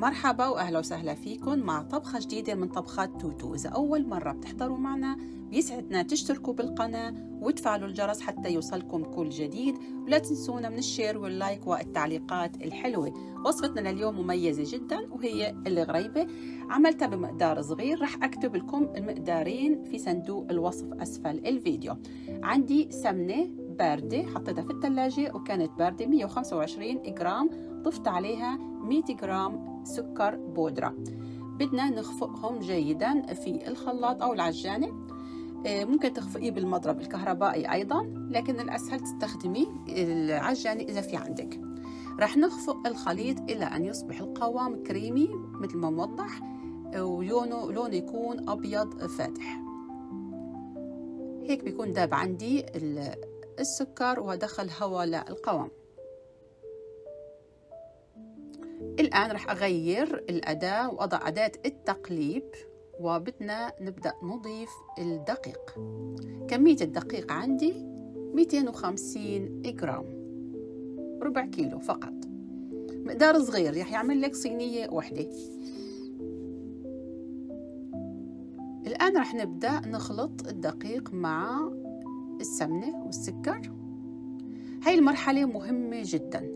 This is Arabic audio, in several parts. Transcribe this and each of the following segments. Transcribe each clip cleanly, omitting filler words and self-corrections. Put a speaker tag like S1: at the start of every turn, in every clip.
S1: مرحبا وأهلا وسهلا فيكم مع طبخة جديدة من طبخات توتو. إذا أول مرة بتحضروا معنا بيسعدنا تشتركوا بالقناة وتفعلوا الجرس حتى يوصلكم كل جديد، ولا تنسونا من الشير واللايك والتعليقات الحلوة. وصفتنا لليوم مميزة جدا وهي الغريبة، عملتها بمقدار صغير، رح أكتب لكم المقدارين في صندوق الوصف أسفل الفيديو. عندي سمنة باردة حطيتها في الثلاجة وكانت باردة 125 جرام، ضفت عليها 100 جرام سكر بودرة. بدنا نخفقهم جيدا في الخلاط أو العجانة، ممكن تخفقيه بالمضرب الكهربائي أيضا، لكن الأسهل تستخدمي العجانة إذا في عندك. رح نخفق الخليط إلى أن يصبح القوام كريمي مثل ما موضح، ولونه يكون أبيض فاتح. هيك بيكون داب عندي السكر ودخل هواء للقوام. الآن رح أغير الأداة وأضع أداة التقليب، وبدنا نبدأ نضيف الدقيق. كمية الدقيق عندي 250 جرام، ربع كيلو فقط، مقدار صغير رح يعمل لك صينية واحدة. الآن رح نبدأ نخلط الدقيق مع السمنة والسكر. هاي المرحلة مهمة جدا،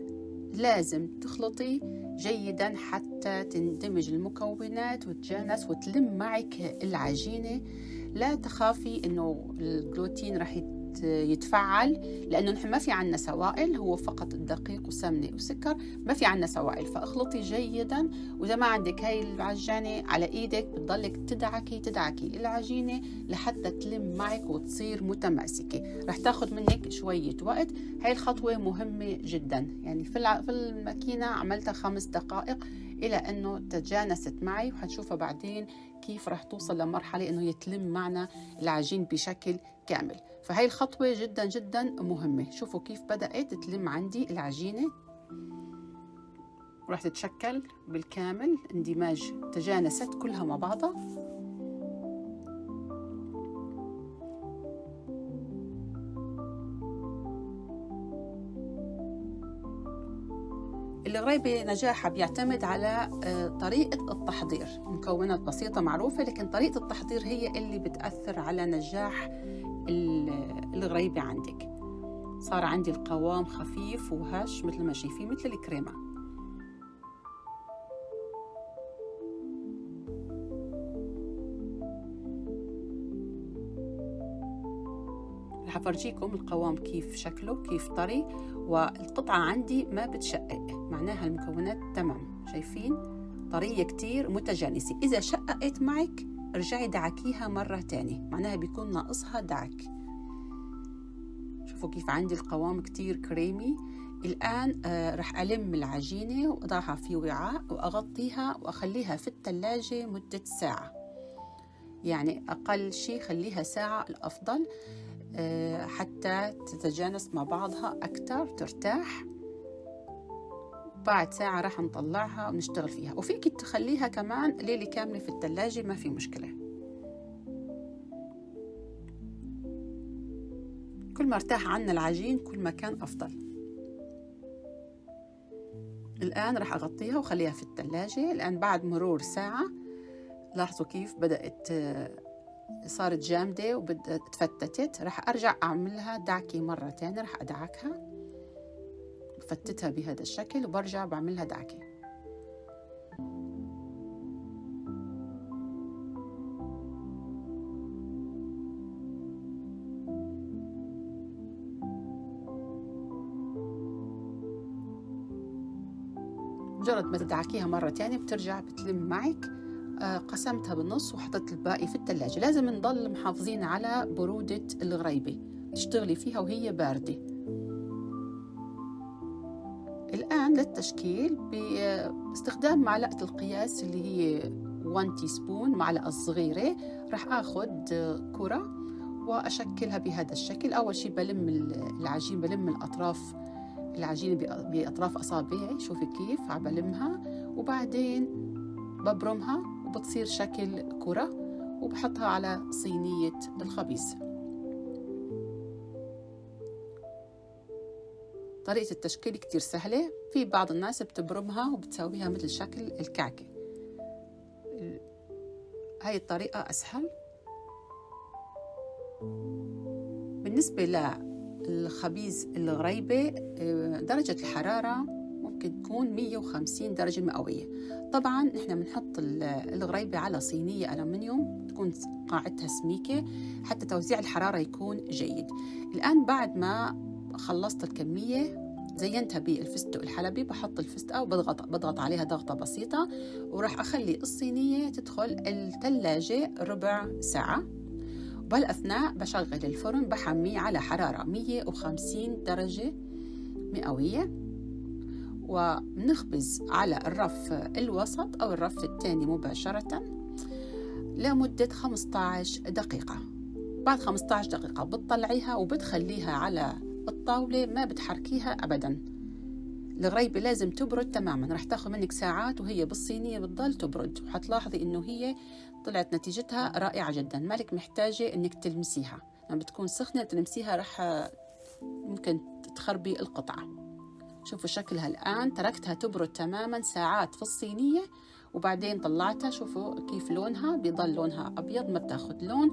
S1: لازم تخلطي جيدا حتى تندمج المكونات وتتجانس وتلم معك العجينة. لا تخافي انه الجلوتين رح يتفعل، لانه نحن ما في عنا سوائل، هو فقط الدقيق وسمنة وسكر، ما في عنا سوائل. فاخلطي جيدا، واذا ما عندك هاي العجانة على ايدك بتضلك تدعكي العجينة لحتى تلم معك وتصير متماسكة. رح تاخد منك شوية وقت. هاي الخطوة مهمة جدا، يعني في الماكينة عملتها 5 دقائق إلى أنه تجانست معي، وحتشوفها بعدين كيف رح توصل لمرحلة أنه يتلم معنا العجين بشكل كامل. فهي الخطوة جدا جدا مهمة. شوفوا كيف بدأت تلم عندي العجينة، ورح تتشكل بالكامل، اندماج، تجانست كلها مع بعضها. الغريبة نجاحها بيعتمد على طريقة التحضير. مكونات بسيطة معروفة، لكن طريقة التحضير هي اللي بتأثر على نجاح الغريبة عندك. صار عندي القوام خفيف وهش مثل ما شايفين، مثل الكريمة. رح أفرجيكم القوام كيف شكله، كيف طري، والقطعة عندي ما بتشقق، معناها المكونات تمام. شايفين طرية كتير متجانسة. إذا شققت معك ارجعي دعكيها مرة تانية، معناها بيكون ناقصها دعك. شوفوا كيف عندي القوام كتير كريمي. الآن رح ألم العجينة وأضعها في وعاء وأغطيها وأخليها في الثلاجة مدة ساعة، يعني أقل شيء خليها ساعة الأفضل، حتى تتجانس مع بعضها أكتر، ترتاح. بعد ساعة راح نطلعها ونشتغل فيها، وفيك تخليها كمان ليلة كاملة في الثلاجة، ما في مشكلة. كل ما ارتاح عنا العجين كل ما كان أفضل. الآن راح أغطيها وخليها في الثلاجة. الآن بعد مرور ساعة لاحظوا كيف بدأت صارت جامدة وبدأت تفتتت. راح أرجع أعملها دعكة مرة تانية، راح أدعكها، بفتتها بهذا الشكل وبرجع بعملها دعكة. مجرد ما تدعكيها مرة تانية بترجع بتلم معك. قسمتها بالنص وحطيت الباقي في الثلاجة. لازم نضل محافظين على برودة الغريبة، تشتغلي فيها وهي باردة. الآن للتشكيل باستخدام معلقة القياس اللي هي 1 تيسبون، معلقة صغيرة، رح أخذ كرة وأشكلها بهذا الشكل. أول شيء بلم العجين، بلم الأطراف العجين بأطراف أصابعي، شوفي كيف عبلمها، وبعدين ببرمها وبتصير شكل كرة وبحطها على صينية الخبيز. طريقة التشكيل كتير سهلة، في بعض الناس بتبرمها وبتسويها مثل شكل الكعكة، هاي الطريقة أسهل. بالنسبة للخبيز الغريبة درجة الحرارة ممكن تكون 150 درجة مئوية. طبعا نحن بنحط الغريبة على صينية ألمنيوم تكون قاعدتها سميكة حتى توزيع الحرارة يكون جيد. الآن بعد ما خلصت الكمية زينتها بالفستق الحلبي، بحط الفستقة وبضغط عليها ضغطة بسيطة، وراح أخلي الصينية تدخل الثلاجة ربع ساعة. وبهالأثناء بشغل الفرن بحميه على حرارة 150 درجة مئوية، وبنخبز على الرف الوسط أو الرف الثاني مباشرة لمدة 15 دقيقة. بعد 15 دقيقة بتطلعيها وبتخليها على الطاولة، ما بتحركيها أبدا. الغريبة لازم تبرد تماما، رح تاخذ منك ساعات وهي بالصينية بتضل تبرد، وحتلاحظي إنه هي طلعت نتيجتها رائعة جدا. مالك محتاجة إنك تلمسيها، لما بتكون سخنة تلمسيها رح ممكن تخربي القطعة. شوفوا شكلها الآن، تركتها تبرد تماما ساعات في الصينية وبعدين طلعتها. شوفوا كيف لونها، بيضل لونها أبيض ما بتاخد لون،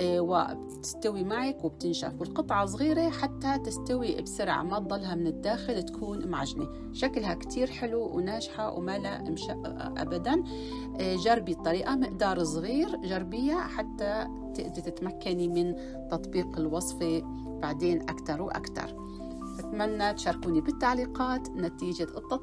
S1: وبتستوي معك وبتنشف، والقطعة صغيرة حتى تستوي بسرعة، ما تضلها من الداخل تكون معجنة. شكلها كتير حلو وناجحة وما لا مشققة أبدا. جربي الطريقة، مقدار صغير جربيها حتى تتمكني من تطبيق الوصفة بعدين أكتر وأكتر. أتمنى تشاركوني بالتعليقات نتيجة التطبيق.